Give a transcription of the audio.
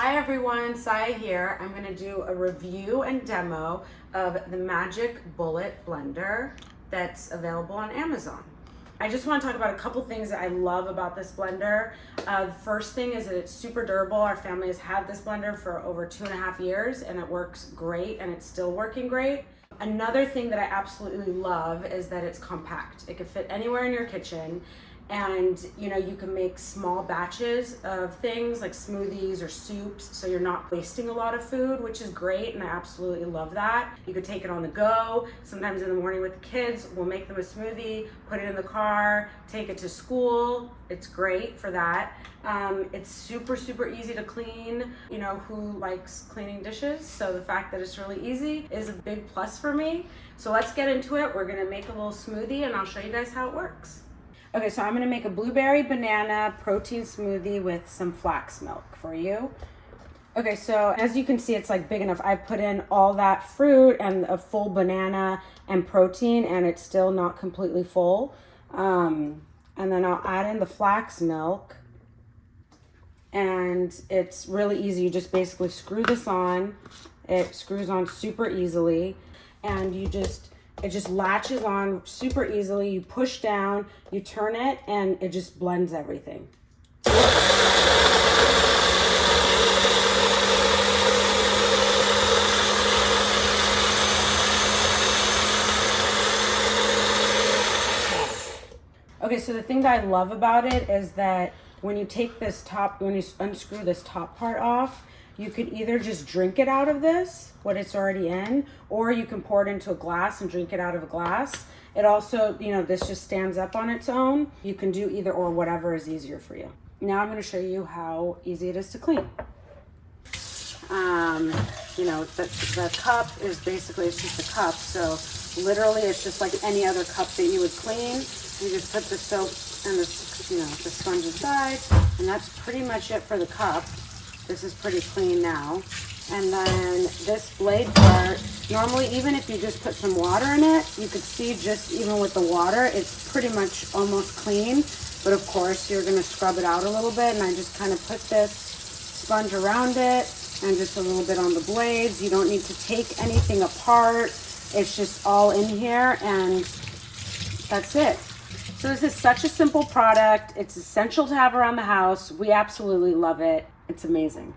Hi everyone, Saya here. I'm going to do a review and demo of the Magic Bullet Blender that's available on Amazon. I just want to talk about a couple things that I love about this blender. The first thing is that it's super durable. Our family has had this blender for over 2.5 years and it works great and it's still working great. Another thing that I absolutely love is that it's compact. It can fit anywhere in your kitchen. And you can make small batches of things like smoothies or soups, so you're not wasting a lot of food, which is great, and I absolutely love that. You could take it on the go. Sometimes in the morning with the kids, we'll make them a smoothie, put it in the car, take it to school. It's great for that. It's super easy to clean. Who likes cleaning dishes? So the fact that it's really easy is a big plus for me. So let's get into it. We're gonna make a little smoothie and I'll show you guys how it works. Okay, so I'm gonna make a blueberry banana protein smoothie with some flax milk for you. Okay, so as you can see, it's like big enough. I've put in all that fruit and a full banana and protein, and it's still not completely full. And then I'll add in the flax milk, and it's really easy. You just basically screw this on. It screws on super easily, and it just latches on super easily. You push down, you turn it, and it just blends everything. Okay, so the thing that I love about it is that when you unscrew this top part off, you could either just drink it out of this, what it's already in, or you can pour it into a glass and drink it out of a glass. It also, this just stands up on its own. You can do either or, whatever is easier for you. Now I'm gonna show you how easy it is to clean. The cup is basically, it's just a cup. So literally it's just like any other cup that you would clean. You just put the soap and the sponge aside, and that's pretty much it for the cup. This is pretty clean now. And then this blade part, normally even if you just put some water in it, you could see just even with the water, it's pretty much almost clean. But of course you're gonna scrub it out a little bit, and I just kind of put this sponge around it and just a little bit on the blades. You don't need to take anything apart. It's just all in here, and that's it. So this is such a simple product. It's essential to have around the house. We absolutely love it. It's amazing.